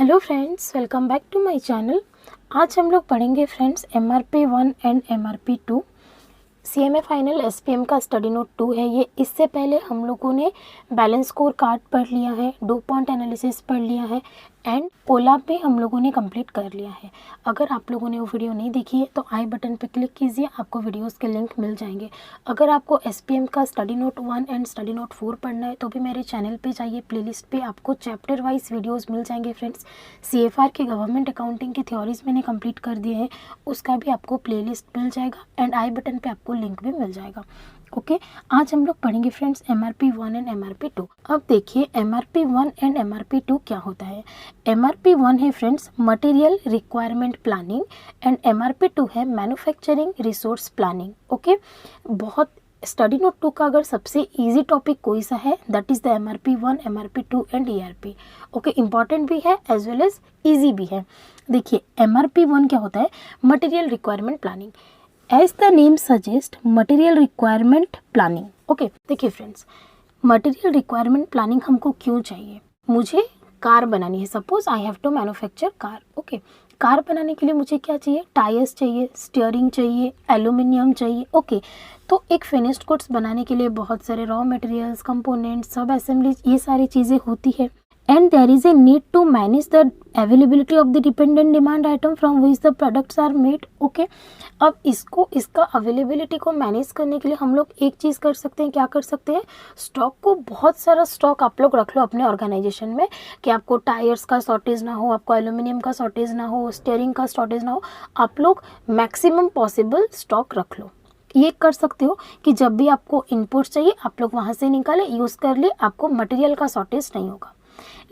Hello friends, welcome back to my channel. आज हम लोग पढ़ेंगे friends MRP 1 and MRP 2। CMA final SPM का स्टडी नोट 2 है ये। इससे पहले हम लोगों ने बैलेंस स्कोर कार्ड पढ़ लिया है, डू पॉइंट एनालिसिस पढ़ लिया है एंड ओलाप भी हम लोगों ने कंप्लीट कर लिया है। अगर आप लोगों ने वो वीडियो नहीं देखी है तो आई बटन पे क्लिक कीजिए, आपको वीडियोस के लिंक मिल जाएंगे। अगर आपको SPM का study note 1 and study note 4 पढ़ना है तो भी मेरे चैनल पे जाइए, प्लेलिस्ट पे आपको चैप्टर वाइज वीडियोस मिल जाएंगे फ्रेंड्स। CFR के गवर्नमेंट अकाउंटिंग की थ्योरीज मैंने कंप्लीट कर दिए हैं, उसका भी आपको प्लेलिस्ट मिल जाएगा एंड आई बटन पे आपको लिंक भी मिल जाएगा। ओके, आज हम लोग पढ़ेंगे फ्रेंड्स MRP 1 एंड MRP 2। अब देखिए MRP 1 एंड MRP 2 क्या होता है। MRP 1 है friends material requirement planning and MRP 2 है मैन्युफैक्चरिंग रिसोर्स प्लानिंग। ओके, बहुत स्टडी नोट 2 का अगर सबसे इजी टॉपिक कोई सा है that is the MRP 1, MRP 2 and ERP। Okay, important भी है एज वेल एज ईजी भी है। देखिए MRP 1 क्या होता है, material requirement planning. As the name suggest material requirement planning. Okay, देखिए फ्रेंड्स, मटेरियल रिक्वायरमेंट प्लानिंग हमको क्यों चाहिए। मुझे कार बनानी है, suppose I have to manufacture car. Okay, car बनाने के लिए मुझे क्या चाहिए, टायर्स चाहिए, स्टीयरिंग चाहिए, एल्यूमिनियम चाहिए। ओके, तो एक फिनिश्ड गुड्स बनाने के लिए बहुत सारे रॉ मटेरियल्स, कंपोनेंट्स, सब असेंबलीज, ये सारी चीज़ें होती है and there is a need to manage the availability of the dependent demand item from which the products are made. Okay, अब इसका अवेलेबिलिटी को मैनेज करने के लिए हम लोग एक चीज़ कर सकते हैं, क्या कर सकते हैं, स्टॉक को, बहुत सारा स्टॉक आप लोग रख लो अपने ऑर्गेनाइजेशन में कि आपको टायर्स का शॉर्टेज ना हो, आपको एल्यूमिनियम का शॉर्टेज ना हो, स्टीयरिंग का शॉर्टेज ना हो। आप लोग मैक्सिमम पॉसिबल स्टॉक रख लो। ये कर सकते हो कि जब भी आपको इनपुट चाहिए आप लोग वहाँ से निकाले, यूज़ कर ले, आपको मटेरियल का शॉर्टेज नहीं होगा।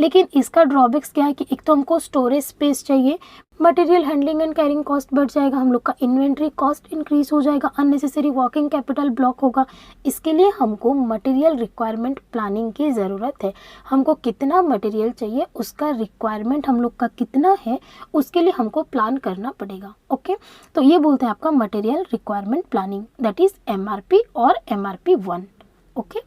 लेकिन इसका ड्रॉबैक्स क्या है कि एक तो हमको स्टोरेज स्पेस चाहिए, material handling and carrying cost बढ़ जाएगा, हम लोग का इन्वेंट्री कॉस्ट इंक्रीज हो जाएगा, अननेसेसरी वर्किंग कैपिटल ब्लॉक होगा। इसके लिए हमको मटेरियल रिक्वायरमेंट प्लानिंग की ज़रूरत है। हमको कितना मटेरियल चाहिए, उसका रिक्वायरमेंट हम लोग का कितना है, उसके लिए हमको प्लान करना पड़ेगा। ओके, तो ये बोलते हैं आपका material requirement planning, that is MRP और MRP 1। ओके,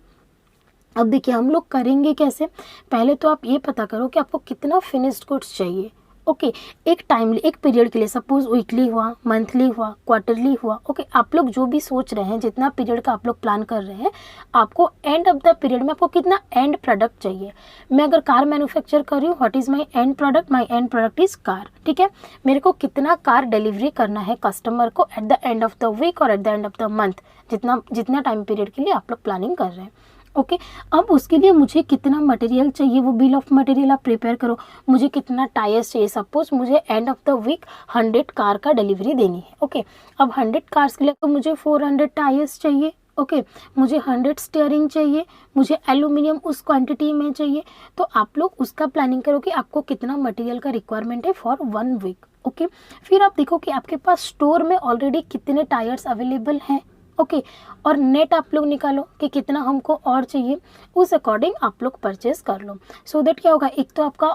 अब देखिए हम लोग करेंगे कैसे। पहले तो आप ये पता करो कि आपको कितना फिनिश्ड गुड्स चाहिए। ओके, एक टाइमली, एक पीरियड के लिए, सपोज वीकली हुआ, मंथली हुआ, क्वार्टरली हुआ। ओके, आप लोग जो भी सोच रहे हैं, जितना पीरियड का आप लोग प्लान कर रहे हैं, आपको एंड ऑफ द पीरियड में आपको कितना एंड प्रोडक्ट चाहिए। मैं अगर कार मैन्युफैक्चर कर रही हूँ, what is my and product, my and product is car. ठीक है, मेरे को कितना कार डिलीवरी करना है कस्टमर को at the end of the week और at the end of the month, जितना टाइम पीरियड के लिए आप लोग प्लानिंग कर रहे हैं। ओके, अब उसके लिए मुझे कितना मटेरियल चाहिए, वो बिल ऑफ मटेरियल आप प्रिपेयर करो। मुझे कितना टायर्स चाहिए, सपोज मुझे end of the week 100 car का डिलीवरी देनी है। ओके, अब 100 कार्स के लिए तो मुझे 400 टायर्स चाहिए। ओके, मुझे 100 स्टीयरिंग चाहिए, मुझे एल्यूमिनियम उस क्वांटिटी में चाहिए। तो आप लोग उसका प्लानिंग करो कि आपको कितना मटेरियल का रिक्वायरमेंट है फॉर 1 वीक। ओके, फिर आप देखो कि आपके पास स्टोर में ऑलरेडी कितने टायर्स अवेलेबल हैं। ओके, और नेट आप लोग निकालो कि कितना हमको और चाहिए, उस अकॉर्डिंग आप लोग परचेज कर लो। सो दैट क्या होगा, एक तो आपका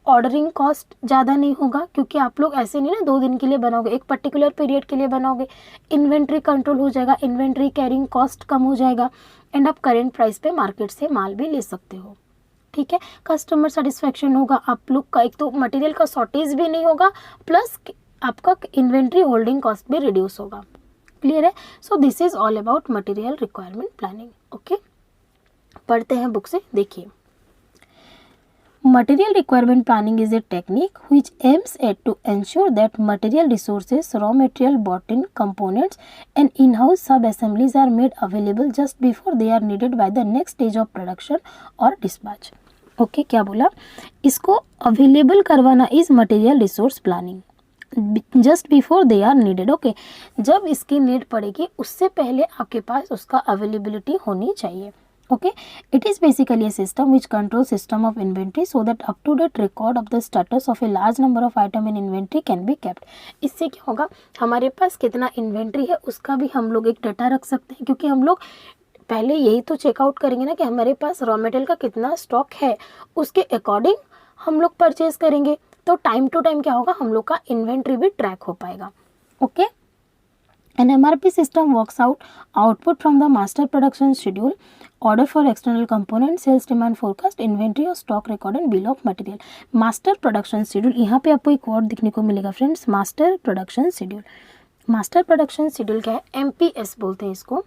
ऑर्डरिंग कॉस्ट ज़्यादा नहीं होगा, क्योंकि आप लोग ऐसे नहीं ना 2 दिन के लिए बनाओगे, एक पर्टिकुलर पीरियड के लिए बनाओगे। इन्वेंट्री कंट्रोल हो जाएगा, इन्वेंट्री कैरिंग कॉस्ट कम हो जाएगा एंड आप करेंट प्राइस पे मार्केट से माल भी ले सकते हो। ठीक है, कस्टमर सेटिस्फैक्शन होगा आप लोग का, एक तो मटेरियल का शॉर्टेज भी नहीं होगा, प्लस आपका इन्वेंट्री होल्डिंग कॉस्ट भी रिड्यूस होगा। क्लियर है। So this is all about material requirement planning. Okay, पढ़ते हैं बुक से। देखिए, material requirement planning is a technique which aims at to ensure that material resources, raw material, bought in components and in-house sub-assemblies are made available just before they are needed by the next stage of production or dispatch. Okay, क्या बोला, इसको available करवाना is material resource planning just before they are needed. Okay, जब इसकी need पड़ेगी उससे पहले आपके पास उसका अवेलेबिलिटी होनी चाहिए। Okay, it is basically a system which controls system of inventory so that up to date record of the status of a large number of item in inventory can be kept. इससे क्या होगा, हमारे पास कितना inventory है उसका भी हम लोग एक डाटा रख सकते हैं, क्योंकि हम लोग पहले यही तो चेकआउट करेंगे ना कि हमारे पास रॉ मटेरियल का कितना स्टॉक है, उसके अकॉर्डिंग हम लोग परचेज करेंगे। तो टाइम टू टाइम क्या होगा, हम लोग का इन्वेंट्री भी ट्रैक हो पाएगा। Okay, An MRP system works out output from the master production schedule, order for external component, sales demand forecast, inventory और stock record and bill of material. Master production schedule, यहाँ पे आपको एक word दिखने को मिलेगा friends, master production schedule. Master production schedule क्या है? MPS बोलते हैं इसको.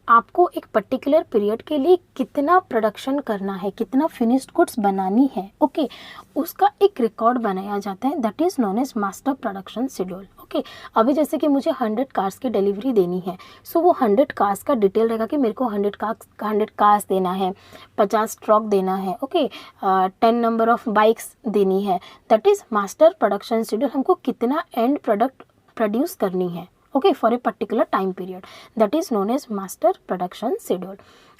आपको एक पर्टिकुलर पीरियड के लिए कितना प्रोडक्शन करना है, कितना फिनिश्ड गुड्स बनानी है, ओके, उसका एक रिकॉर्ड बनाया जाता है, that is known as master production schedule. Okay, अभी जैसे कि मुझे 100 कार्स की डिलीवरी देनी है, सो वो 100 कार्स का डिटेल रहेगा कि मेरे को 100 कार्स देना है, 50 ट्रक देना है, ओके, 10 नंबर ऑफ बाइक्स देनी है. That is master production schedule. हमको कितना एंड प्रोडक्ट प्रोड्यूस करनी है, okay, for a particular time period, that is known as master production schedule.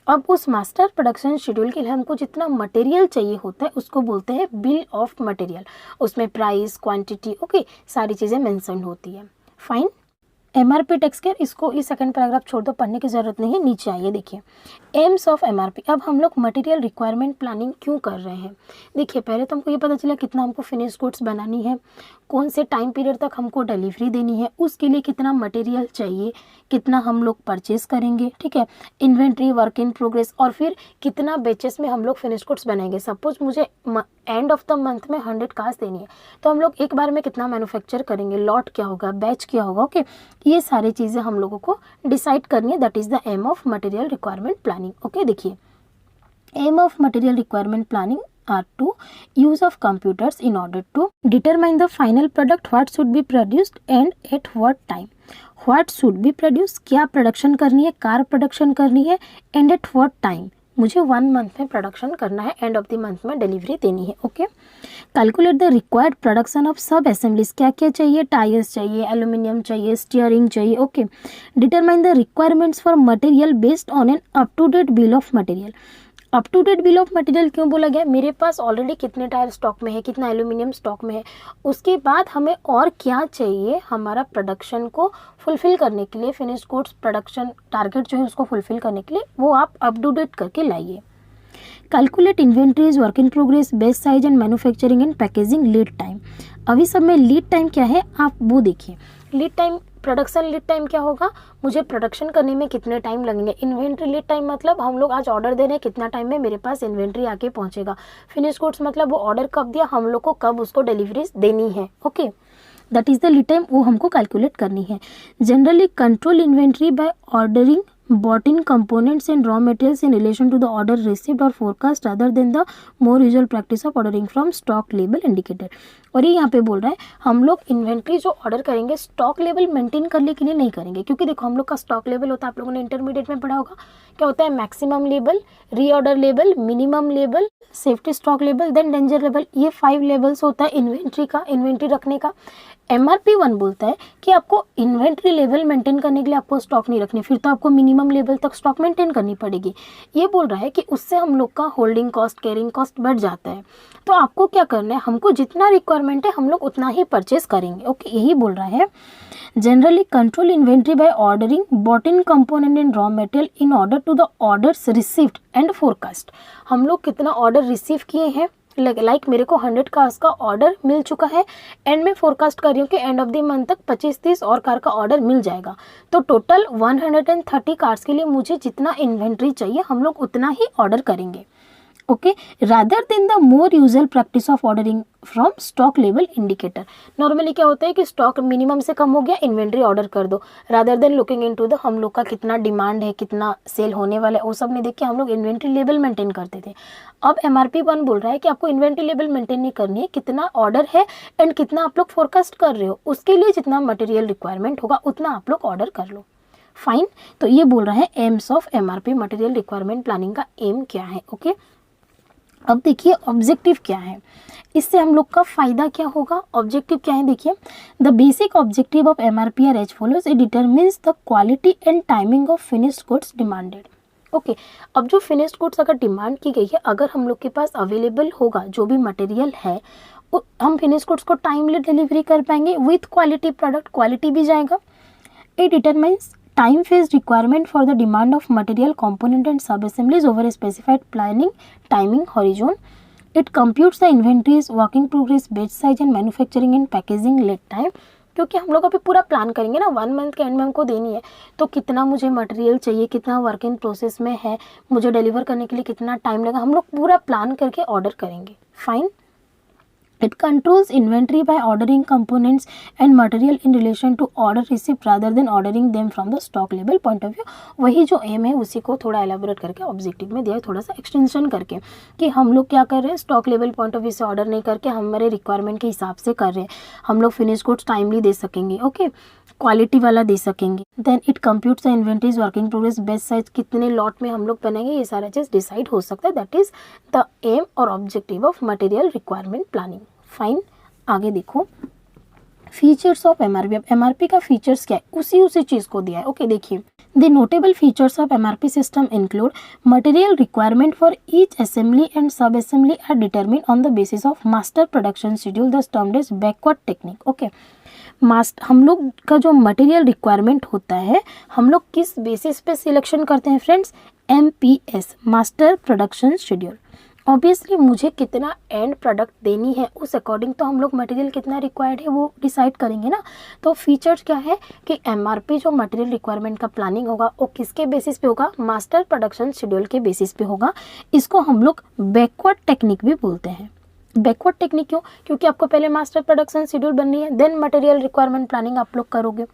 अब उस मास्टर प्रोडक्शन शेड्यूल के लिए हमको जितना मटेरियल चाहिए होता है उसको बोलते हैं बिल ऑफ मटेरियल. उसमें प्राइस, क्वांटिटी, ओके, सारी चीज़ें मेंशन होती है. फाइन. MRP टेक्स केयर, इसको इस सेकंड पैराग्राफ छोड़ दो, पढ़ने की जरूरत नहीं है. नीचे आइए, देखिए एम्स ऑफ MRP. अब हम लोग मटेरियल रिक्वायरमेंट प्लानिंग क्यों कर रहे हैं? देखिए, पहले तो हमको ये पता चला कितना हमको फिनिश गुड्स बनानी है, कौन से टाइम पीरियड तक हमको डिलीवरी देनी है, उसके लिए कितना मटेरियल चाहिए, कितना हम लोग परचेज करेंगे, ठीक है, इन्वेंट्री, वर्क इन प्रोग्रेस, और फिर कितना बैचेस में हम लोग फिनिश गुड्स बनाएंगे. सपोज मुझे एंड ऑफ द मंथ में 100 कार्स देनी है, तो हम लोग एक बार में कितना मैन्युफैक्चर करेंगे, लॉट क्या होगा, बैच क्या होगा, ओके, ये सारी चीज़ें हम लोगों को डिसाइड करनी है. That is the aim of material requirement planning. Okay, देखिए aim of material requirement planning are to use of computers in order to determine the final product, what should be produced and at what time. What should be produced, क्या production करनी है, car production करनी है, and at what time, मुझे 1 month में production करना है, end of the month में डिलीवरी देनी है. Okay, calculate the required production of सब असेंबलीज, क्या क्या चाहिए, टायर्स चाहिए, एल्यूमिनियम चाहिए, स्टीयरिंग चाहिए. Okay, determine the requirements for material based on an up to date bill of material. Up to date bill of material क्यों बोला गया? मेरे पास ऑलरेडी कितने टायर स्टॉक में है, कितना एल्यूमिनियम स्टॉक में है, उसके बाद हमें और क्या चाहिए हमारा प्रोडक्शन को फुलफिल करने के लिए, फिनिश गुड्स प्रोडक्शन टारगेट जो है उसको फुलफिल करने के लिए, वो आप अप टू डेट करके लाइए. Calculate inventories, work in progress, batch size and manufacturing and packaging lead time. अभी सब में लीड टाइम क्या है आप वो देखिए. Lead time, production lead time क्या होगा, मुझे प्रोडक्शन करने में कितने टाइम लगेंगे. इन्वेंट्री लीड टाइम मतलब हम लोग आज ऑर्डर दे रहे हैं, कितना टाइम में मेरे पास इन्वेंट्री आके पहुंचेगा. फिनिश गुड्स मतलब वो ऑर्डर कब दिया, हम लोग को कब उसको डिलीवरी देनी है. Okay, that is the lead time, वो हमको कैलकुलेट करनी है. Generally control inventory by ordering bought in components and raw materials in relation to the order received or forecast rather than the more usual practice of ordering from stock level indicator. और ये यहाँ पे बोल रहा है हम लोग inventory जो ऑर्डर करेंगे स्टॉक लेवल मेंटेन करने के लिए नहीं करेंगे, क्योंकि देखो हम लोग का स्टॉक लेवल होता है, आप लोगों ने इंटरमीडिएट में पढ़ा होगा, क्या होता है, maximum level, reorder level, minimum level, safety stock level, then danger level. ये 5 लेवल्स होता है इन्वेंट्री का, इन्वेंट्री रखने का. MRP 1 बोलता है कि आपको इन्वेंट्री लेवल मेंटेन करने के लिए आपको स्टॉक नहीं रखनी, फिर तो आपको मिनिमम लेवल तक स्टॉक मेंटेन करनी पड़ेगी. ये बोल रहा है कि उससे हम लोग का होल्डिंग कॉस्ट, कैरिंग कॉस्ट बढ़ जाता है. तो आपको क्या करना है, हमको जितना रिक्वायरमेंट है हम लोग उतना ही परचेज करेंगे. ओके, यही बोल रहा है. Generally control inventory by ordering bought in component and raw material in order to the orders received and forecast. हम लोग कितना ऑर्डर रिसीव किए हैं, लाइक मेरे को 100 कार्स का ऑर्डर मिल चुका है, एंड मैं फोरकास्ट कर रही हूँ कि एंड ऑफ द मंथ तक 25-30 और कार का ऑर्डर मिल जाएगा. तो टोटल 130 कार्स के लिए मुझे जितना इन्वेंट्री चाहिए हम लोग उतना ही ऑर्डर करेंगे. Okay, rather than the more usual practice of ordering from stock level indicator. Normally क्या होता है कि स्टॉक मिनिमम से कम हो गया, इन्वेंट्री ऑर्डर कर दो, rather than looking into the हम लोग का कितना डिमांड है, कितना सेल होने वाला है, वो सब नहीं देख के हम लोग इन्वेंट्री लेवल मेंटेन करते थे. अब MRP 1 बोल रहा है कि आपको इन्वेंट्री लेवल मेंटेन नहीं करनी है, कितना ऑर्डर है एंड कितना आप लोग फोरकास्ट कर रहे हो, उसके लिए जितना मटेरियल रिक्वायरमेंट होगा उतना आप लोग ऑर्डर कर लो. फाइन. तो ये बोल रहा है AIIMS of MRP material requirement planning का एम क्या है. ओके, अब देखिए ऑब्जेक्टिव क्या है, इससे हम लोग का फायदा क्या होगा. ऑब्जेक्टिव क्या है देखिए, the basic objective of MRP are as follows. It determines the quality and timing of finished goods demanded. Okay, अब जो फिनिश्ड गुड्स अगर डिमांड की गई है, अगर हम लोग के पास अवेलेबल होगा जो भी मटेरियल है, हम फिनिश्ड गुड्स को टाइमली डिलीवरी कर पाएंगे विथ क्वालिटी प्रोडक्ट, क्वालिटी भी जाएगा. It determines time phase requirement for the demand of material component and sub-assemblies over a specified planning timing horizon. It computes the inventories, work in progress, batch size and manufacturing and packaging lead time. क्योंकि हम लोग अभी पूरा plan करेंगे ना, 1 month के and में हमको देनी है, तो कितना मुझे मटेरियल चाहिए, कितना वर्क इन प्रोसेस में है, मुझे डिलीवर करने के लिए कितना टाइम लगेगा, हम लोग पूरा प्लान करके ऑर्डर करेंगे। Fine. It controls inventory by ordering components and material in relation to order received rather than ordering them from the stock level point of view। वही जो एम है उसी को थोड़ा एलाबोरेट करके ऑब्जेक्टिव में दिया है, थोड़ा सा एक्सटेंशन करके, कि हम लोग क्या कर रहे हैं, stock level point of view से ऑर्डर नहीं करके हमारे रिक्वायरमेंट के हिसाब से कर रहे हैं, हम लोग फिनिश गुड्स टाइमली दे सकेंगे, ओके, क्वालिटी वाला दे सकेंगे। Then it computes the inventories working progress, best size कितने लॉट में हम लोग बनाएंगे, ये सारा चीज़ डिसाइड हो सकता है। दैट इज द एम और objective of material requirement planning. Fine. आगे देखो फीचर्स ऑफ एमआरपी। अब एमआरपी का फीचर्स क्या है, उसी चीज को दिया है। ओके देखिए, the notable features of MRP system include material requirement for each assembly and sub assembly are determine on the basis of master production schedule, thus termed as backward technique. Okay, हम लोग का जो material requirement होता है, हम लोग किस basis पे सिलेक्शन करते हैं friends, MPS, master production schedule. Obviously मुझे कितना एंड प्रोडक्ट देनी है उस अकॉर्डिंग तो हम लोग मटेरियल कितना रिक्वायर्ड है वो डिसाइड करेंगे ना। तो फीचर्स क्या है कि एमआरपी जो मटेरियल रिक्वायरमेंट का प्लानिंग होगा वो किसके बेसिस पे होगा, मास्टर प्रोडक्शन शेड्यूल के बेसिस पे होगा। इसको हम लोग बैकवर्ड टेक्निक भी बोलते हैं। बैकवर्ड टेक्निक क्यों, क्योंकि आपको पहले मास्टर प्रोडक्शन शेड्यूल बननी है, देन मटेरियल रिक्वायरमेंट प्लानिंग आप लोग करोगे।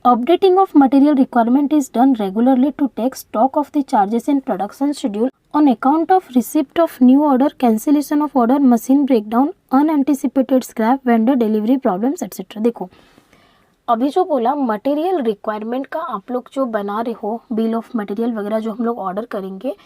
Updating of material requirement is done regularly to take stock of the charges in production schedule on account of receipt of new order, cancellation of order, machine breakdown, unanticipated scrap, vendor delivery problems etc. देखो अभी जो बोला material requirement का आप लोग जो बना रहे हो, बिल ऑफ मटेरियल वगैरह जो हम लोग ऑर्डर करेंगे,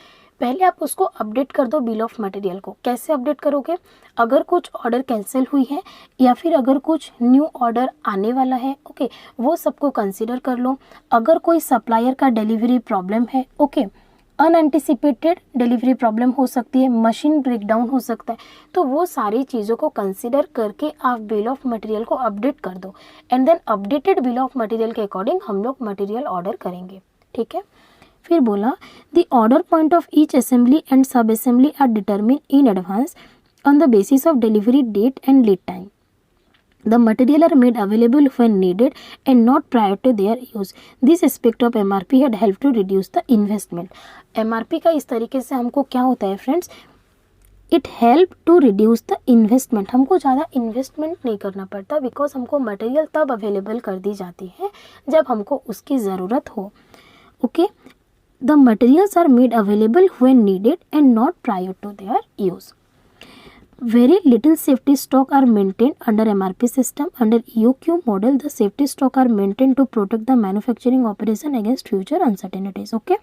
पहले आप उसको अपडेट कर दो बिल ऑफ मटेरियल को। कैसे अपडेट करोगे, अगर कुछ ऑर्डर कैंसिल हुई है या फिर अगर कुछ न्यू ऑर्डर आने वाला है, ओके, वो सबको कंसीडर कर लो। अगर कोई सप्लायर का डिलीवरी प्रॉब्लम है, ओके, अनएंटिसिपेटेड डिलीवरी प्रॉब्लम हो सकती है, मशीन ब्रेकडाउन हो सकता है, तो वो सारी चीज़ों को कंसीडर करके आप बिल ऑफ मटेरियल को अपडेट कर दो and then updated bill of material के अकॉर्डिंग हम लोग मटेरियल ऑर्डर करेंगे। ठीक है, फिर बोला the order point of each assembly and sub assembly are determine in advance on the basis of delivery date and lead time. The material are made available when needed and not prior to their use. This aspect of MRP had helped to reduce the investment. MRP का इस तरीके से हमको क्या होता है friends, it help to reduce the investment. हमको ज़्यादा इन्वेस्टमेंट नहीं करना पड़ता बिकॉज हमको मटेरियल तब अवेलेबल कर दी जाती है जब हमको उसकी ज़रूरत हो। Okay, the materials are made available when needed and not prior to their use. Very little safety stock are maintained under MRP system. Under EOQ model, the safety stock are maintained to protect the manufacturing operation against future uncertainties. Okay,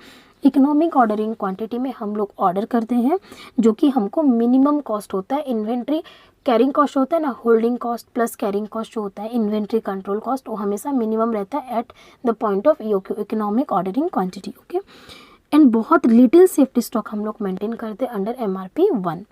economic ordering quantity में हम लोग order करते हैं जो कि हमको minimum cost होता है। इन्वेंट्री कैरिंग कॉस्ट होता है ना, holding cost plus carrying cost जो होता है, इन्वेंट्री कंट्रोल कॉस्ट, वो हमेशा मिनिमम रहता है at the point of EOQ, economic ordering quantity. Okay, and बहुत लिटिल सेफ्टी स्टॉक हम लोग मेंटेन करते हैं under MRP 1।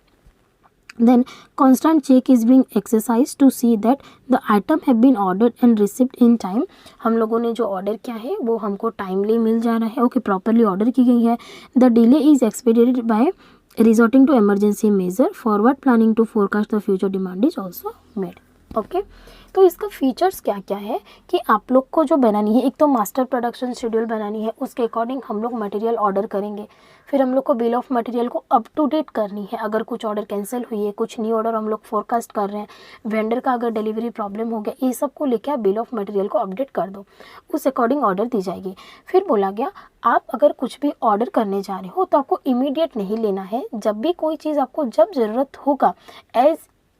Then constant check is being exercised to see that the item have been ordered and received in time. हम लोगों ने जो order किया है वो हमको टाइमली मिल जा रहा है, ओके, प्रॉपरली ऑर्डर की गई है। The delay is expedited by resorting to emergency measure, forward planning to forecast the future demand is also made. Okay, तो इसका फीचर्स क्या क्या है कि आप लोग को जो बनानी है, एक तो मास्टर प्रोडक्शन शेड्यूल बनानी है, उसके अकॉर्डिंग हम लोग मटेरियल ऑर्डर करेंगे। फिर हम लोग को बिल ऑफ मटेरियल को अप टू डेट करनी है, अगर कुछ ऑर्डर कैंसिल हुई है, कुछ न्यू ऑर्डर हम लोग फोरकास्ट कर रहे हैं, वेंडर का अगर डिलीवरी प्रॉब्लम हो गया, ये सब को लेकर आप बिल ऑफ मटेरियल को अपडेट कर दो, उस अकॉर्डिंग ऑर्डर दी जाएगी। फिर बोला गया आप अगर कुछ भी ऑर्डर करने जा रहे हो तो आपको इमीडिएट नहीं लेना है, जब भी कोई चीज़ आपको जब ज़रूरत होगा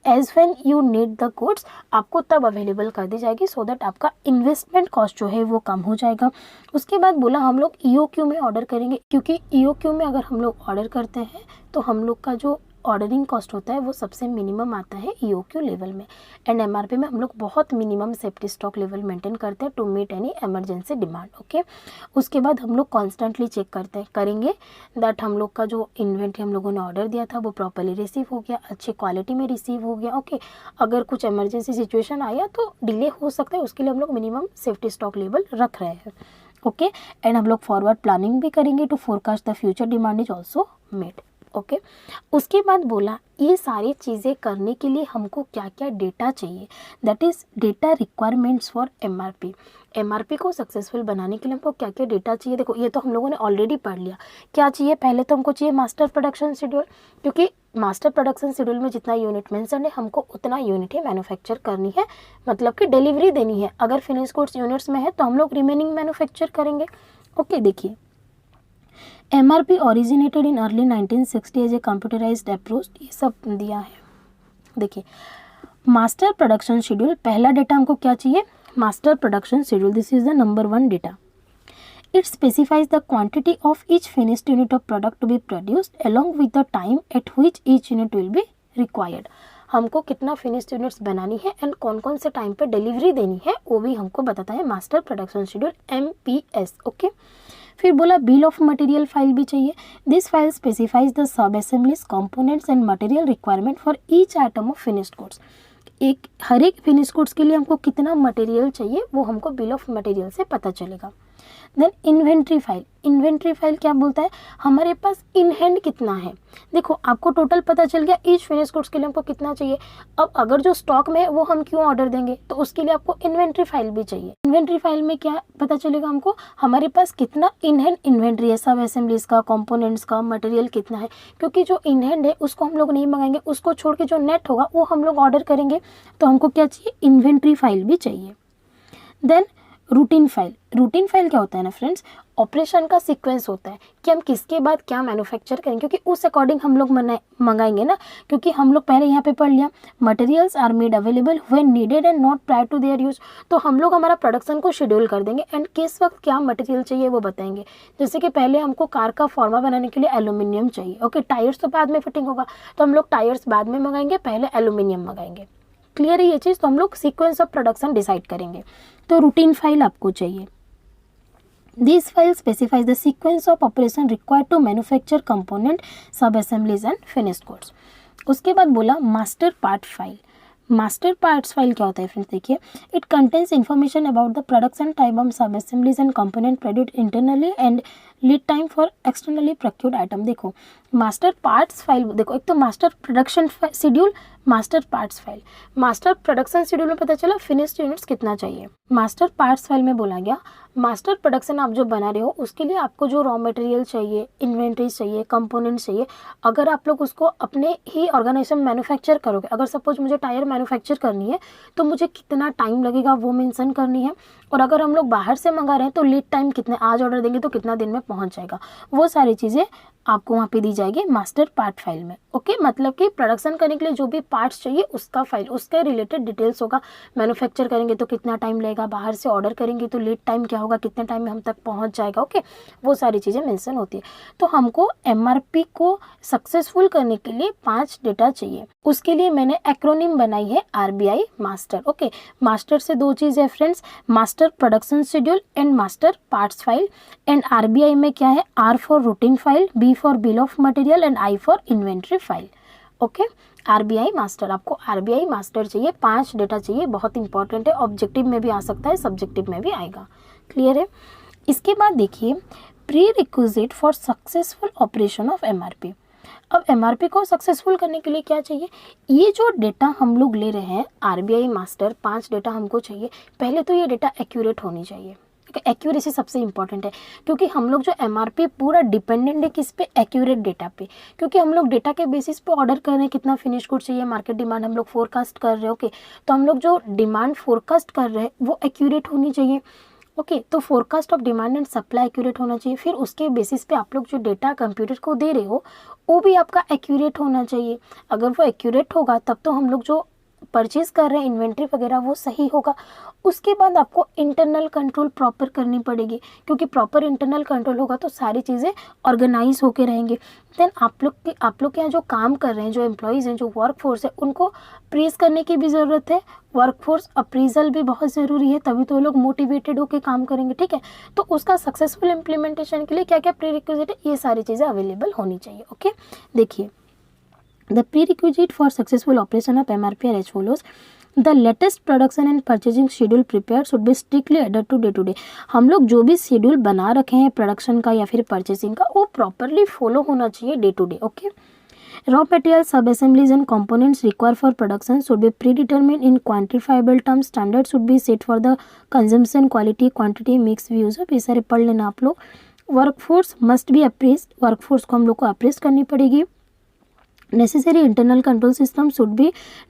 as when you need the goods आपको तब अवेलेबल कर दी जाएगी, सो दैट आपका इन्वेस्टमेंट कॉस्ट जो है वो कम हो जाएगा। उसके बाद बोला हम लोग EOQ में ऑर्डर करेंगे, क्योंकि EOQ में अगर हम लोग ऑर्डर करते हैं तो हम लोग का जो ऑर्डरिंग कॉस्ट होता है वो सबसे मिनिमम आता है EOQ लेवल में, एंड MRP में हम लोग बहुत minimum safety stock level maintain करते हैं to meet any emergency demand. Okay, उसके बाद हम लोग कॉन्स्टेंटली चेक करेंगे दैट हम लोग का जो इन्वेंट्री हम लोगों ने ऑर्डर दिया था वो प्रॉपरली रिसीव हो गया, अच्छी क्वालिटी में रिसीव हो गया। ओके, अगर कुछ इमरजेंसी सिचुएशन आया तो डिले हो सकता है, उसके लिए हम लोग मिनिमम सेफ्टी स्टॉक लेवल रख रहे हैं। ओके, एंड हम लोग फॉरवर्ड प्लानिंग भी करेंगे to forecast the future demand is also made. Okay. उसके बाद बोला ये सारी चीज़ें करने के लिए हमको क्या क्या डेटा चाहिए, that is data requirements for MRP. MRP को सक्सेसफुल बनाने के लिए हमको क्या क्या डेटा चाहिए, देखो ये तो हम लोगों ने ऑलरेडी पढ़ लिया। क्या चाहिए, पहले तो हमको चाहिए मास्टर प्रोडक्शन शेड्यूल, क्योंकि मास्टर प्रोडक्शन शेड्यूल में जितना यूनिट मेंशन है हमको उतना यूनिट ही मैन्युफैक्चर करनी है, मतलब कि डिलीवरी देनी है। अगर फिनिश गुड्स यूनिट्स में है तो हम लोग रिमेनिंग मैन्युफैक्चर करेंगे। ओके, देखिए MRP originated in early 1960 as a computerized approach, ये सब दिया है। देखिए मास्टर प्रोडक्शन शेड्यूल, पहला डेटा हमको क्या चाहिए, master production schedule, this is the number 1 data. It specifies the quantity of each finished unit of product to be produced along with the time at which each unit will be required। हमको कितना finished units बनानी है and कौन कौन से time पे delivery देनी है वो भी हमको बताता है master production schedule MPS। Okay, फिर बोला बिल ऑफ मटेरियल फाइल भी चाहिए। This file specifies the sub assemblies components and material requirement for each item of finished goods. हर एक फिनिश्ड गुड्स के लिए हमको कितना मटेरियल चाहिए वो हमको बिल ऑफ मटेरियल से पता चलेगा। Then inventory file, inventory file क्या बोलता है, हमारे पास इन हैंड कितना है। देखो आपको टोटल पता चल गया ईच फिनिश गुड्स के लिए हमको कितना चाहिए। अब अगर जो स्टॉक में है वो हम क्यों ऑर्डर देंगे, तो उसके लिए आपको इन्वेंट्री फाइल भी चाहिए। इन्वेंट्री फाइल में क्या पता चलेगा हमको, हमारे पास कितना इन हैंड इन्वेंट्री है, सब असेंबलीज का, कंपोनेंट्स का, मटेरियल कितना है। क्योंकि जो इन हैंड है उसको हम लोग नहीं मंगाएंगे, उसको छोड़ के जो नेट होगा वो हम लोग ऑर्डर करेंगे, तो हमको क्या चाहिए, इन्वेंट्री फाइल भी चाहिए। Then routine file, routine file क्या होता है ना फ्रेंड्स, ऑपरेशन का सीक्वेंस होता है कि हम किसके बाद क्या मैन्युफैक्चर करेंगे, क्योंकि उस अकॉर्डिंग हम लोग मंगाएंगे ना। क्योंकि हम लोग पहले यहाँ पे पढ़ लिया materials are made available when needed and not prior to their use, तो हम लोग हमारा प्रोडक्शन को शेड्यूल कर देंगे एंड किस वक्त क्या मटेरियल चाहिए वो बताएंगे। जैसे कि पहले हमको कार का फॉर्मा बनाने के लिए एल्यूमिनियम चाहिए, ओके, टायर्स तो बाद में फिटिंग होगा तो हम लोग टायर्स बाद में मंगाएंगे, पहले एल्यूमिनियम मंगाएंगे। क्लियर है ये चीज़, तो हम लोग सीक्वेंस ऑफ प्रोडक्शन डिसाइड करेंगे। तो रूटीन फाइल आपको चाहिए। This file specifies the sequence of operation required to manufacture component, sub assemblies and finished goods. उसके बाद बोला master part file. Master parts file क्या होता है फ्रेंड्स, देखिए it contains information about the production type of सब assemblies and component produced internally and lead time for externally procured item. देखो master parts file, देखो एक तो master production schedule, master parts file. Master production schedule में पता चला finished units कितना चाहिए। मास्टर पार्ट्स फाइल में बोला गया मास्टर प्रोडक्शन आप जो बना रहे हो उसके लिए आपको जो रॉ मटेरियल चाहिए, इन्वेंट्रीज चाहिए, कंपोनेंट्स चाहिए, अगर आप लोग उसको अपने ही ऑर्गेनाइजेशन मैन्युफैक्चर करोगे, अगर सपोज मुझे टायर मैन्युफैक्चर करनी है तो मुझे कितना टाइम लगेगा वो मेंशन करनी है। और अगर हम लोग बाहर से मंगा रहे हैं तो लीड टाइम कितने, आज ऑर्डर देंगे तो कितना दिन में पहुंच जाएगा, वो सारी चीज़ें आपको वहाँ पे दी जाएगी मास्टर पार्ट फाइल में। ओके, मतलब कि प्रोडक्शन करने के लिए जो भी पार्ट्स चाहिए उसका फाइल, उसके रिलेटेड डिटेल्स होगा। मैन्युफैक्चर करेंगे तो कितना टाइम लगेगा, बाहर से ऑर्डर करेंगे तो लीड टाइम क्या होगा, कितने टाइम में हम तक पहुँच जाएगा। ओके, वो सारी चीज़ें मेंशन होती है। तो हमको MRP को सक्सेसफुल करने के लिए 5 डेटा चाहिए। उसके लिए मैंने एक्रोनिम बनाई है RBI मास्टर। ओके, मास्टर से 2 चीज़ है friends, master production schedule and master parts file. And RBI में क्या है, R for routine file, B for bill of material and I for inventory file. Okay, RBI master, आपको RBI master चाहिए, 5 data चाहिए, बहुत important है, objective में भी आ सकता है, सब्जेक्टिव में भी आएगा। क्लियर है। इसके बाद देखिए pre requisite for successful operation of MRP। अब MRP को सक्सेसफुल करने के लिए क्या चाहिए, ये जो डेटा हम लोग ले रहे हैं RBI मास्टर, 5 डेटा हमको चाहिए। पहले तो ये डेटा एक्यूरेट होनी चाहिए, एक्यूरेसी सबसे इंपॉर्टेंट है, क्योंकि हम लोग जो MRP पूरा डिपेंडेंट है किस पे, एक्यूरेट डेटा पे। क्योंकि हम लोग डेटा के बेसिस पे ऑर्डर कर रहे हैं, कितना फिनिश गुड चाहिए, मार्केट डिमांड हम लोग फोरकास्ट कर रहे हैं। ओके, तो हम लोग जो डिमांड फोरकास्ट कर रहे हैं वो एक्यूरेट होनी चाहिए। ओके, तो forecast of demand and supply accurate होना चाहिए। फिर उसके बेसिस पे आप लोग जो डेटा कंप्यूटर को दे रहे हो वो भी आपका एक्यूरेट होना चाहिए। अगर वो एक्यूरेट होगा तब तो हम लोग जो परचेज कर रहे हैं इन्वेंट्री वगैरह वो सही होगा। उसके बाद आपको इंटरनल कंट्रोल प्रॉपर करनी पड़ेगी, क्योंकि प्रॉपर इंटरनल कंट्रोल होगा तो सारी चीज़ें ऑर्गेनाइज होके रहेंगे। देन आप लोग के यहाँ जो काम कर रहे हैं, जो एम्प्लॉयज़ हैं, जो वर्क फोर्स है, उनको प्रेस करने की भी ज़रूरत है। वर्क फोर्स अप्रीजल भी बहुत ज़रूरी है, तभी तो लोग मोटिवेटेड होकर काम करेंगे। ठीक है, तो उसका सक्सेसफुल इम्प्लीमेंटेशन के लिए क्या क्या प्रीरिक्विजिट है, ये सारी चीज़ें अवेलेबल होनी चाहिए। ओके, देखिए The prerequisite for successful operation of MRP are as follows. The latest production and purchasing schedule prepared should be strictly adhered to day to day. हम लोग जो भी शेड्यूल बना रखे हैं प्रोडक्शन का या फिर परचेसिंग का वो प्रॉपरली फॉलो होना चाहिए day to day. Okay, Raw materials, sub-assemblies and components required for production should be predetermined in quantifiable terms. Standards should be set for the consumption, quality, quantity, mix भी use ये सारे पढ़ लेना आप लोग. Workforce must be apprised, workforce को हम लोग को अप्रेस करनी पड़ेगी. Necessary internal control system should be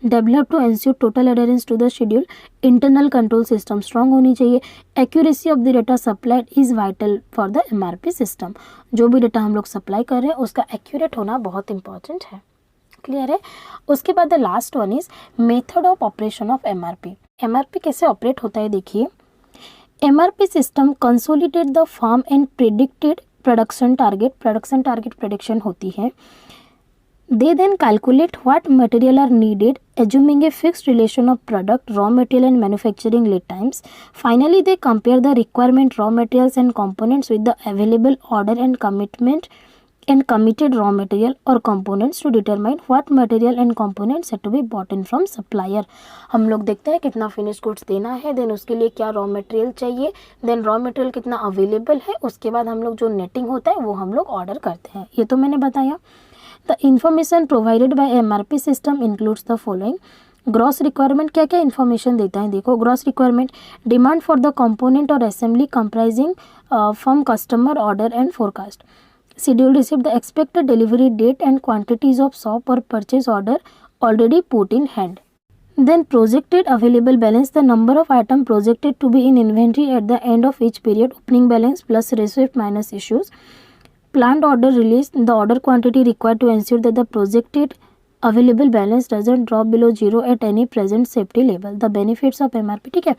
developed to ensure total adherence to the schedule. Internal control system strong होनी चाहिए. Accuracy of the data supplied is vital for the MRP system. जो भी डेटा हम लोग सप्लाई कर रहे हैं उसका एक्यूरेट होना बहुत इंपॉर्टेंट है. क्लियर है. उसके बाद the last one is method of operation of MRP. MRP कैसे ऑपरेट होता है देखिए. MRP system consolidate the firm and predicted production target prediction होती है. They then calculate what material are needed, assuming a fixed relation of product, raw material and manufacturing lead times. Finally, they compare the requirement raw materials and components with the available order and committed raw material or components to determine what material and components are to be bought in from supplier. हम लोग देखते हैं कितना finish goods देना है, then उसके लिए क्या रॉ मटेरियल चाहिए, देन रॉ मटेरियल कितना अवेलेबल है, उसके बाद हम लोग जो नेटिंग होता है वो हम लोग ऑर्डर करते हैं. ये तो मैंने बताया. The information provided by MRP system includes the following. Gross requirement क्या क्या information देता है देखो. Gross requirement demand for the component or assembly comprising from customer order and forecast. Schedule receipt the expected delivery date and quantities of shop or purchase order already put in hand. Then projected available balance the number of item projected to be in inventory at the end of each period. Opening balance plus receipt minus issues. Planned order release the order quantity required to ensure that the projected available balance doesn't drop below zero at any present safety level. The benefits of MRP. ठीक है.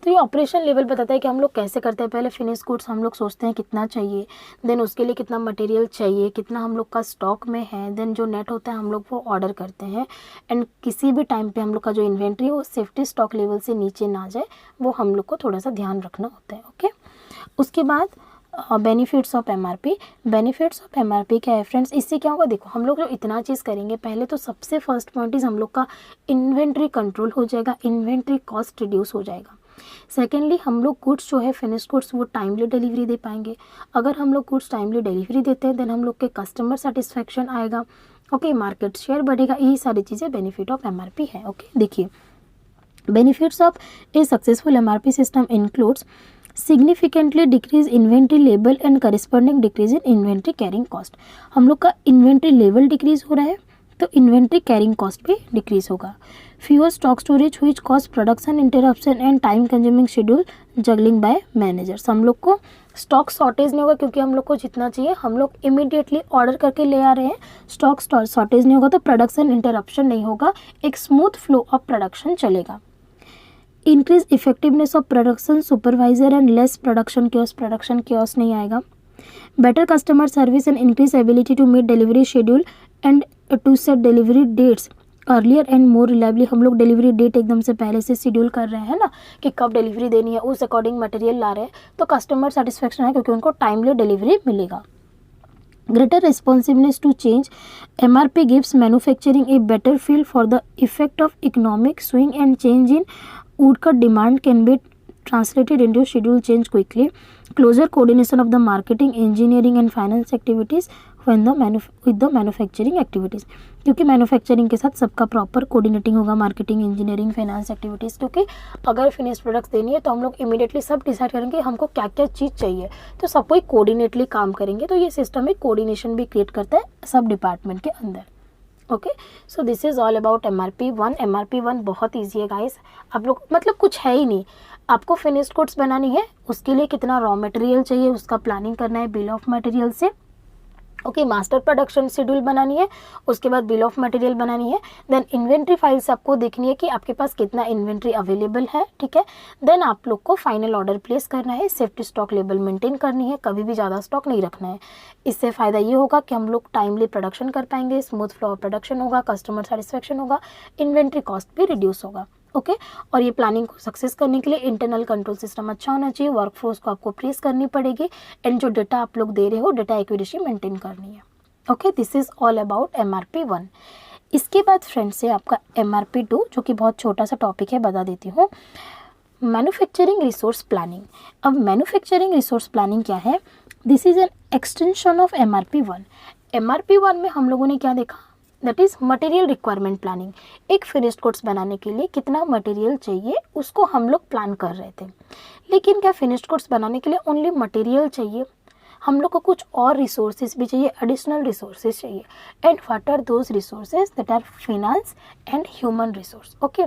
तो ये operation level बताता है कि हम लोग कैसे करते हैं. पहले फिनिश गुड्स हम लोग सोचते हैं कितना चाहिए, देन उसके लिए कितना मटेरियल चाहिए, कितना हम लोग का स्टॉक में है, देन जो नेट होता है हम लोग वो ऑर्डर करते हैं. एंड किसी भी टाइम पे हम लोग का जो इन्वेंट्री है वो सेफ्टी स्टॉक लेवल से नीचे ना जाए, वो हम लोग को थोड़ा सा ध्यान रखना होता है. ओके. उसके बाद benefits of MRP. Benefits of MRP क्या है फ्रेंड्स. इससे क्या होगा देखो, हम लोग जो इतना चीज़ करेंगे, पहले तो सबसे फर्स्ट पॉइंट इज हम लोग का इन्वेंट्री कंट्रोल हो जाएगा, इन्वेंट्री कॉस्ट रिड्यूस हो जाएगा. सेकेंडली हम लोग गुड्स जो है फिनिश गुड्स वो टाइमली डिलीवरी दे पाएंगे. अगर हम लोग गुड्स टाइमली डिलीवरी देते हैं देन हम लोग के कस्टमर सेटिस्फेक्शन आएगा. ओके. मार्केट शेयर बढ़ेगा. यही सारी चीज़ें बेनिफिट ऑफ MRP है. ओके. देखिए benefits of A successful MRP system includes significantly decrease inventory level and corresponding decrease in inventory carrying cost. हम लोग का इन्वेंट्री लेवल डिक्रीज हो रहा है तो इन्वेंट्री कैरिंग कॉस्ट भी डिक्रीज होगा. Fewer stock storage which cost production interruption and time consuming schedule juggling by managers. हम लोग को स्टॉक शॉर्टेज नहीं होगा क्योंकि हम लोग को जितना चाहिए हम लोग इमीडिएटली ऑर्डर करके ले आ रहे हैं. स्टॉक शॉर्टेज नहीं होगा तो प्रोडक्शन इंटरप्शन नहीं होगा, एक स्मूथ फ्लो ऑफ प्रोडक्शन चलेगा. Increase effectiveness of production supervisor and less production chaos नहीं आएगा. Better customer service and increase ability to meet delivery schedule and to set delivery dates earlier and more reliably. हम लोग delivery date एकदम से पहले से schedule कर रहे हैं ना कि कब डिलीवरी देनी है, उस अकॉर्डिंग मटेरियल ला रहे हैं तो कस्टमर सेटिस्फेक्शन है क्योंकि उनको टाइमली डिलीवरी मिलेगा. Greater responsiveness to change. MRP gives manufacturing a better feel for the effect of economic swing and change in woodcut demand can be translated into schedule change quickly. Closer coordination of the marketing, engineering and finance activities when with the manufacturing activities. क्योंकि manufacturing के साथ सबका proper coordinating होगा, marketing, engineering, finance activities. क्योंकि अगर finish products देनी है तो हम लोग इमीडिएटली सब डिसाइड करेंगे हमको क्या क्या चीज़ चाहिए, तो सब कोई कोऑर्डिनेटली काम करेंगे. तो ये सिस्टम एक कोऑर्डिनेशन भी क्रिएट करता है सब डिपार्टमेंट के अंदर. Okay. So this is all about MRP1. MRP1 बहुत ईजी है गाइस. आप लोग मतलब कुछ है ही नहीं, आपको फिनिश्ड गुड्स बनानी है, उसके लिए कितना रॉ मटेरियल चाहिए उसका प्लानिंग करना है बिल ऑफ मटेरियल से. ओके. मास्टर प्रोडक्शन शेड्यूल बनानी है, उसके बाद बिल ऑफ मटेरियल बनानी है. देन इन्वेंट्री फाइल्स आपको देखनी है कि आपके पास कितना इन्वेंट्री अवेलेबल है. ठीक है. देन आप लोग को फाइनल ऑर्डर प्लेस करना है, सेफ्टी स्टॉक लेवल मेंटेन करनी है, कभी भी ज़्यादा स्टॉक नहीं रखना है. इससे फ़ायदा ये होगा कि हम लोग टाइमली प्रोडक्शन कर पाएंगे, स्मूथ फ्लो ऑफ प्रोडक्शन होगा, कस्टमर सेटिस्फेक्शन होगा, इन्वेंट्री कॉस्ट भी रिड्यूस होगा. ओके. और ये प्लानिंग को सक्सेस करने के लिए इंटरनल कंट्रोल सिस्टम अच्छा होना चाहिए, वर्कफोर्स को आपको प्रेस करनी पड़ेगी एंड जो डेटा आप लोग दे रहे हो डेटा एक्यूरेसी मेंटेन करनी है. Okay. This is all about MRP1. इसके बाद फ्रेंड्स से आपका MRP2 जो कि बहुत छोटा सा टॉपिक है बता देती हूँ. Manufacturing resource planning. अब मैन्युफैक्चरिंग रिसोर्स प्लानिंग क्या है? This is an extension of MRP1. MRP1 में हम लोगों ने क्या देखा? That is material requirement planning. एक फिनिश्ड गुड्स बनाने के लिए कितना मटेरियल चाहिए उसको हम लोग प्लान कर रहे थे। लेकिन क्या फिनिश्ड गुड्स बनाने के लिए ओनली मटेरियल चाहिए? हम लोग को कुछ और रिसोर्सेज भी चाहिए, एडिशनल रिसोर्सेज चाहिए। And what are those resources? That are finance and human resource. Okay,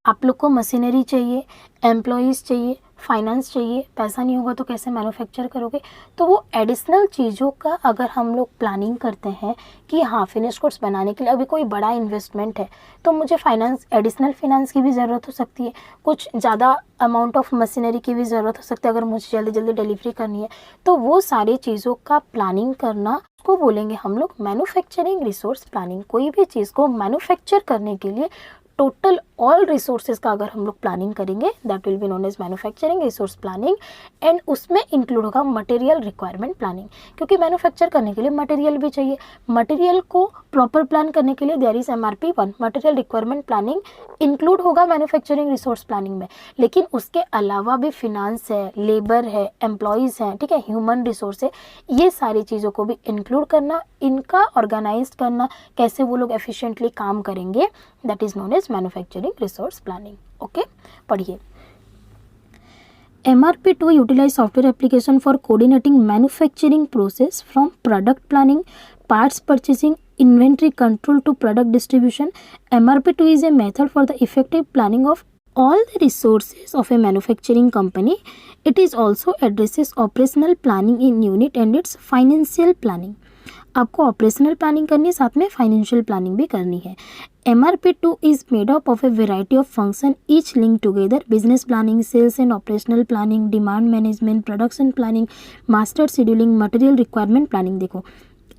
आप लोग को मशीनरी चाहिए, एम्प्लॉयज़ चाहिए, फाइनेंस चाहिए। पैसा नहीं होगा तो कैसे मैन्युफैक्चर करोगे? तो वो एडिशनल चीज़ों का अगर हम लोग प्लानिंग करते हैं कि हाँ फिनिश गुड्स बनाने के लिए अभी कोई बड़ा इन्वेस्टमेंट है तो मुझे फाइनेंस, एडिशनल फाइनेंस की भी ज़रूरत हो सकती है, कुछ ज़्यादा अमाउंट ऑफ मशीनरी की भी ज़रूरत हो सकती है अगर मुझे जल्दी जल्दी डिलीवरी करनी है। तो वो सारी चीज़ों का प्लानिंग करना उसको बोलेंगे हम लोग मैन्युफैक्चरिंग रिसोर्स प्लानिंग। कोई भी चीज़ को मैन्युफैक्चर करने के लिए टोटल ऑल रिसोर्सेज का अगर हम लोग प्लानिंग करेंगे that will be known as manufacturing resource planning. And उसमें इंक्लूड होगा मटेरियल रिक्वायरमेंट प्लानिंग, क्योंकि मैन्युफैक्चर करने के लिए मटेरियल भी चाहिए। मटेरियल को प्रॉपर प्लान करने के लिए there is MRP 1 material requirement planning include होगा मैन्युफैक्चरिंग रिसोर्स प्लानिंग में। लेकिन उसके अलावा भी फिनांस है, लेबर है, एम्प्लॉयज़ हैं, ठीक है, ह्यूमन रिसोर्स है, ये सारी चीज़ों को भी इंक्लूड करना, इनका ऑर्गेनाइज करना, कैसे वो लोग एफिशिएंटली काम करेंगे, that is known as manufacturing resource planning. Okay, पढ़िए। MRP2 utilize software application for coordinating manufacturing process from product planning, parts purchasing, inventory control to product distribution. MRP2 is a method for the effective planning of all the resources of a manufacturing company. It is also addresses operational planning in unit and its financial planning. आपको operational planning करनी है, साथ में financial planning भी करनी है। MRP2 is made up of a variety of function each linked together: business planning, sales and operational planning, demand management, production planning, master scheduling, material requirement planning। देखो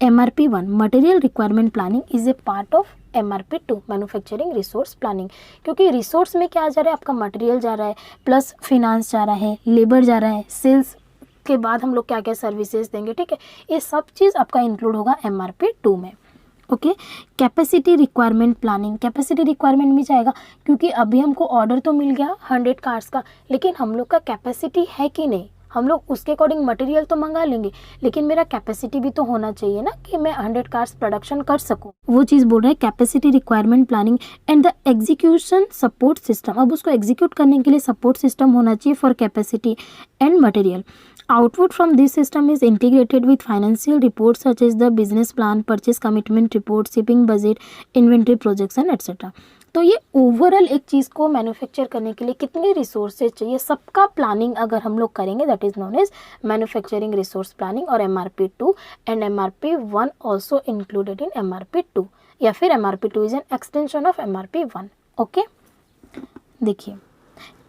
MRP1 material requirement planning is a part of MRP2 manufacturing resource planning, क्योंकि resource में क्या जा रहा है, आपका material जा रहा है, प्लस फिनांस जा रहा है, लेबर जा रहा है, सेल्स के बाद हम लोग क्या क्या सर्विसेज देंगे, ठीक है, ये सब चीज़ आपका इंक्लूड होगा MRP2 में। Okay, capacity requirement planning, capacity requirement में जाएगा क्योंकि अभी हमको ऑर्डर तो मिल गया 100 कार्स का, लेकिन हम लोग का कैपेसिटी है कि नहीं, हम लोग उसके अकॉर्डिंग मटेरियल तो मंगा लेंगे, लेकिन मेरा कैपेसिटी भी तो होना चाहिए ना कि मैं 100 कार्स प्रोडक्शन कर सकूं, वो चीज़ बोल रहा है capacity requirement planning. And the execution support system, अब उसको एग्जीक्यूट करने के लिए सपोर्ट सिस्टम होना चाहिए for capacity and material. Output from this system is integrated with financial reports such as the business plan, purchase commitment report, shipping budget, inventory projection etc. तो ये overall एक चीज़ को मैन्युफैक्चर करने के लिए कितने रिसोर्सेज चाहिए, सबका प्लानिंग अगर हम लोग करेंगे that is known as manufacturing resource planning और MRP2 and MRP1 also included in MRP2, या फिर MRP2 is an extension of MRP1। Okay, देखिए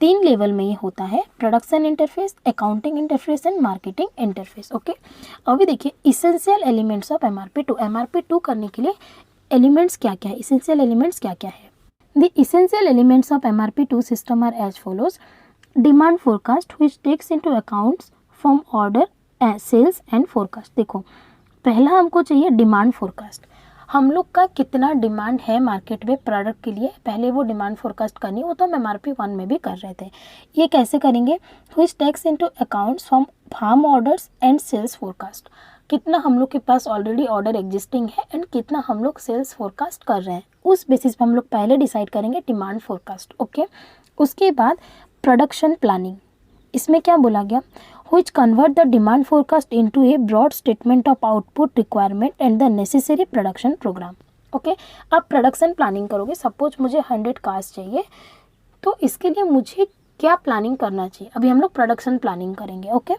3 लेवल में ये होता है, production interface, accounting interface and marketing interface. Okay, अभी देखिए इसेंशियल एलिमेंट्स ऑफ MRP2 करने के लिए एलिमेंट्स क्या क्या है, इसेंशियल एलिमेंट्स क्या क्या है। The essential elements of MRP2 system are as follows: demand forecast which takes into accounts from order, sales and forecast. देखो पहला हमको चाहिए डिमांड फोरकास्ट, हम लोग का कितना डिमांड है मार्केट में प्रोडक्ट के लिए, पहले वो डिमांड फोरकास्ट करनी, वो तो हम MRP1 में भी कर रहे थे। ये कैसे करेंगे, which takes into accounts from firm orders and sales forecast, कितना हम लोग के पास ऑलरेडी ऑर्डर एग्जिस्टिंग है एंड कितना हम लोग सेल्स फोरकास्ट कर रहे हैं, उस बेसिस पे हम लोग पहले डिसाइड करेंगे डिमांड फोरकास्ट। ओके, उसके बाद प्रोडक्शन प्लानिंग, इसमें क्या बोला गया, which convert the demand forecast into a broad statement of output requirement and the necessary production program। Okay, आप प्रोडक्शन प्लानिंग करोगे, सपोज मुझे 100 कार्स चाहिए, तो इसके लिए मुझे क्या प्लानिंग करना चाहिए, अभी हम लोग प्रोडक्शन प्लानिंग करेंगे। ओके,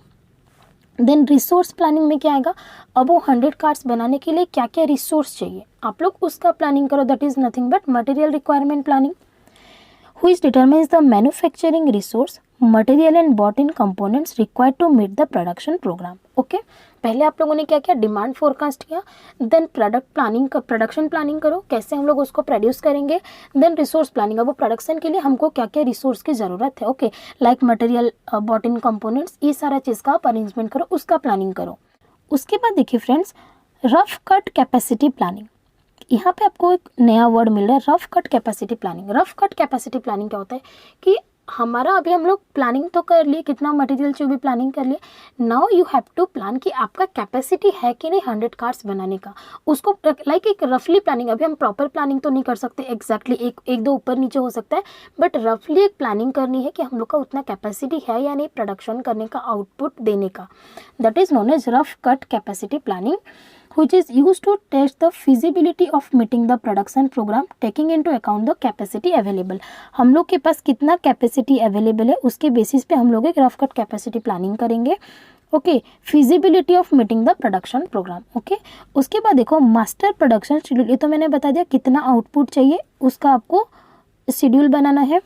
देन रिसोर्स प्लानिंग में क्या आएगा, अब वो 100 कार्स बनाने के लिए क्या क्या रिसोर्स चाहिए, आप लोग उसका प्लानिंग करो, that is nothing but material requirement planning, which determines the manufacturing resource, material and bought in components required to meet the production program। Okay, पहले आप लोगों ने क्या किया, डिमांड फोरकास्ट किया, then product planning, production planning करो, कैसे हम लोग उसको प्रोड्यूस करेंगे, देन रिसोर्स प्लानिंग, अब वो प्रोडक्शन के लिए हमको क्या क्या रिसोर्स की ज़रूरत है, okay, like material, bought in components, ये सारा चीज़ का आप अरेंजमेंट करो, उसका प्लानिंग करो। उसके बाद देखिए friends, rough cut capacity planning, यहाँ पे आपको एक नया वर्ड मिल रहा है, rough cut capacity planning. Rough cut capacity planning क्या होता है कि हमारा अभी हम लोग प्लानिंग तो कर लिए, कितना मटेरियल चाहिए भी प्लानिंग कर लिए। Now you have to plan कि आपका कैपेसिटी है कि नहीं 100 कार्ड्स बनाने का। उसको लाइक एक रफली प्लानिंग, अभी हम प्रॉपर प्लानिंग तो नहीं कर सकते एग्जैक्टली, एक दो ऊपर नीचे हो सकता है, बट रफली एक प्लानिंग करनी है कि हम लोग का उतना कैपेसिटी है या नहीं प्रोडक्शन करने का, आउटपुट देने का। That is known as rough cut capacity planning, which is used to test the feasibility of meeting the production program taking into account the capacity available। हम लोग के पास कितना कैपेसिटी अवेलेबल है उसके बेसिस पे हम लोग एक रफ कट कैपेसिटी प्लानिंग करेंगे। Okay, feasibility of meeting the production program. Okay, उसके बाद देखो मास्टर प्रोडक्शन शेड्यूल, ये तो मैंने बता दिया कितना आउटपुट चाहिए उसका आपको शेड्यूल बनाना है,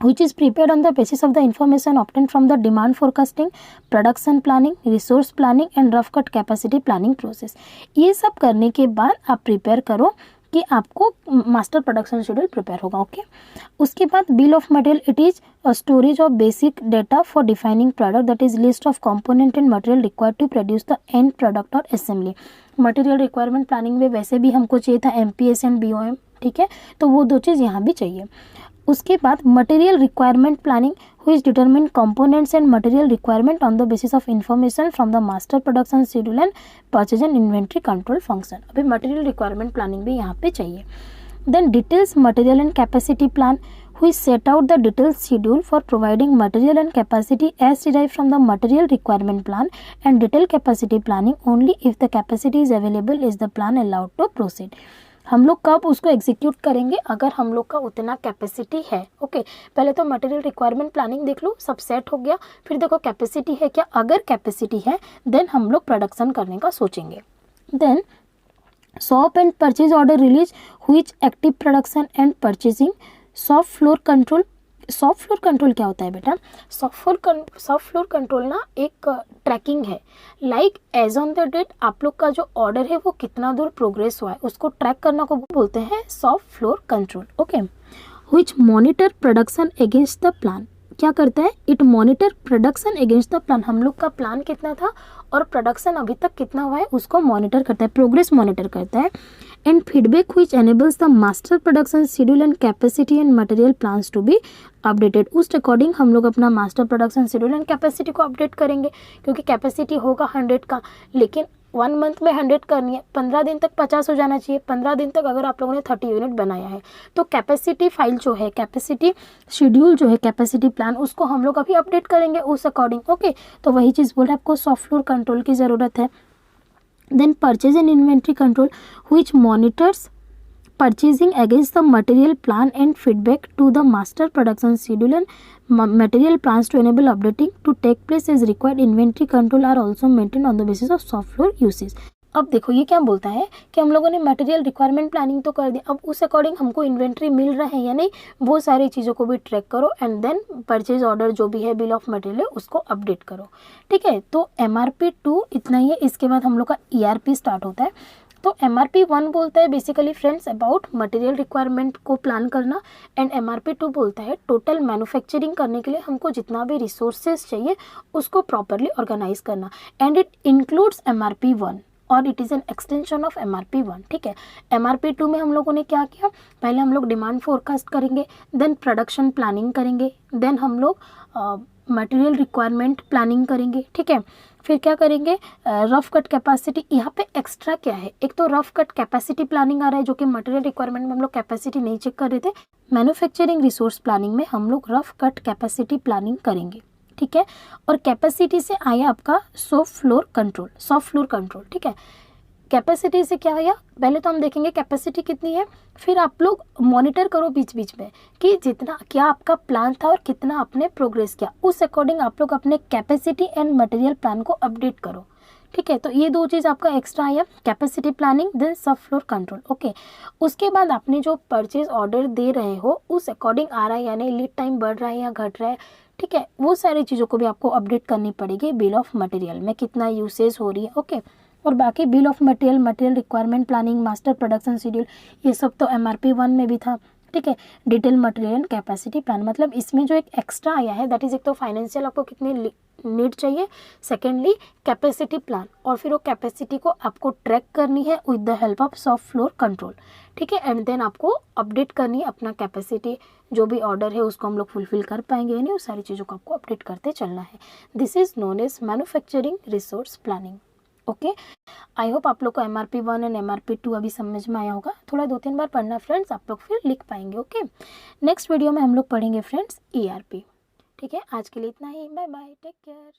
which is prepared on the basis of the information obtained from the demand forecasting, production planning, resource planning and rough cut capacity planning process। ये सब करने के बाद आप प्रिपेयर करो कि आपको मास्टर प्रोडक्शन शेड्यूल प्रिपेयर होगा। ओके, उसके बाद bill of material, it is storage of basic data for defining product, that is list of component and material required to produce the end product और assembly. Material requirement planning में वैसे भी हमको चाहिए था MPS एंड BOM, ठीक है, तो वो दो चीज़ यहाँ भी चाहिए। उसके बाद material requirement planning, which determine components and material requirement on the basis of information from the master production schedule and purchase and inventory control function। अभी मटेरियल रिक्वायरमेंट प्लानिंग भी यहाँ पे चाहिए। Then details material and capacity plan, which set out the detailed schedule for providing material and capacity as derived from the material requirement plan and detailed capacity planning only if the capacity is available is the plan allowed to proceed। हम लोग कब उसको execute करेंगे, अगर हम लोग का उतना कैपेसिटी है। ओके, पहले तो मटेरियल रिक्वायरमेंट प्लानिंग देख लो, सब सेट हो गया, फिर देखो कैपेसिटी है क्या, अगर कैपेसिटी है देन हम लोग प्रोडक्शन करने का सोचेंगे। Then shop and purchase order release, which active production and purchasing, soft floor control. Soft floor control क्या होता है बेटा? सॉफ्ट फ्लोर कंट्रोल ना एक ट्रैकिंग है, like as on the date आप लोग का जो ऑर्डर है वो कितना दूर प्रोग्रेस हुआ है उसको ट्रैक करना को बोलते हैं soft floor control. Okay, which monitor production against the plan, क्या करता है? It monitor production against the plan, हम लोग का प्लान कितना था और प्रोडक्शन अभी तक कितना हुआ है उसको मॉनिटर करता है, प्रोग्रेस मॉनिटर करता है। And feedback which enables the master production schedule and capacity and material plans to be updated. उस अकॉर्डिंग हम लोग अपना master production schedule and capacity को अपडेट करेंगे, क्योंकि कैपेसिटी होगा 100 का, लेकिन 1 मंथ में 100 करनी है, 15 दिन तक 50 हो जाना चाहिए। 15 दिन तक अगर आप लोगों ने 30 यूनिट बनाया है तो कैपेसिटी फाइल जो है, कैपेसिटी शेड्यूल जो है, कैपेसिटी प्लान, उसको हम लोग अभी अपडेट करेंगे उस अकॉर्डिंग। ओके, तो वही चीज़ बोल रहे हैं, आपको सॉफ्ट फ्लोर कंट्रोल की ज़रूरत है। Then purchase and inventory control, which monitors purchasing against the material plan and feedback to the master production schedule and material plans to enable updating to take place as required। inventory control are also maintained on the basis of soft floor usage। अब देखो ये क्या बोलता है कि हम लोगों ने मटेरियल रिक्वायरमेंट प्लानिंग तो कर दी, अब उस अकॉर्डिंग हमको इन्वेंट्री मिल रहा है या नहीं, वो सारी चीज़ों को भी ट्रैक करो एंड देन परचेज ऑर्डर जो भी है, बिल ऑफ मटेरियल उसको अपडेट करो। ठीक है, तो MRP 2 इतना ही है। इसके बाद हम लोग का ERP स्टार्ट होता है। तो MRP 1 बोलता है basically friends about material requirement को प्लान करना, एंड MRP 2 बोलता है टोटल मैन्युफैक्चरिंग करने के लिए हमको जितना भी रिसोर्सेज चाहिए उसको प्रॉपरली ऑर्गेनाइज करना, एंड इट इंक्लूड्स MRP 1 और it is an extension of MRP 1। ठीक है, MRP 2 में हम लोगों ने क्या किया, पहले हम लोग डिमांड फोरकास्ट करेंगे, देन प्रोडक्शन प्लानिंग करेंगे, देन हम लोग मटेरियल रिक्वायरमेंट प्लानिंग करेंगे। ठीक है, फिर क्या करेंगे, रफ कट कैपेसिटी। यहाँ पे एक्स्ट्रा क्या है, एक तो रफ कट कैपेसिटी प्लानिंग आ रहा है जो कि मटेरियल रिक्वायरमेंट में हम लोग कैपेसिटी नहीं चेक कर रहे थे। मैन्युफैक्चरिंग रिसोर्स प्लानिंग में हम लोग रफ कट कैपेसिटी प्लानिंग करेंगे। ठीक है, और कैपेसिटी से आया आपका सॉफ्ट फ्लोर कंट्रोल। ठीक है, कैपेसिटी से क्या आया, पहले तो हम देखेंगे कैपेसिटी कितनी है, फिर आप लोग मॉनिटर करो बीच बीच में कि जितना क्या आपका प्लान था और कितना आपने प्रोग्रेस किया, उस अकॉर्डिंग आप लोग अपने कैपेसिटी एंड मटेरियल प्लान को अपडेट करो। ठीक है, तो ये दो चीज़ आपका एक्स्ट्रा आया, capacity planning then soft floor control. Okay, उसके बाद आपने जो परचेज ऑर्डर दे रहे हो उस अकॉर्डिंग आ रहा है या नहीं, लीड टाइम बढ़ रहा है या घट रहा है। ठीक है, वो सारी चीज़ों को भी आपको अपडेट करनी पड़ेगी, बिल ऑफ मटेरियल में कितना यूसेज हो रही है। ओके, और बाकी bill of material requirement planning, master production schedule, ये सब तो MRP 1 में भी था। ठीक है, detail material and capacity plan, मतलब इसमें जो एक एक्स्ट्रा आया है दैट इज, एक तो फाइनेंशियल आपको कितनी नीड चाहिए, सेकेंडली कैपेसिटी प्लान, और फिर वो कैपेसिटी को आपको ट्रैक करनी है with the help of soft floor control, ठीक है। एंड देन आपको अपडेट करनी है अपना कैपेसिटी, जो भी ऑर्डर है उसको हम लोग फुलफिल कर पाएंगे या नहीं, उस सारी चीज़ों को आपको अपडेट करते चलना है। This is known as manufacturing resource planning. Okay, I hope आप लोग को MRP1 एंड MRP2 अभी समझ में आया होगा। थोड़ा 2-3 बार पढ़ना फ्रेंड्स, आप लोग फिर लिख पाएंगे। ओके, नेक्स्ट वीडियो में हम लोग पढ़ेंगे फ्रेंड्स ERP। ठीक है, आज के लिए इतना ही। Bye bye, take care.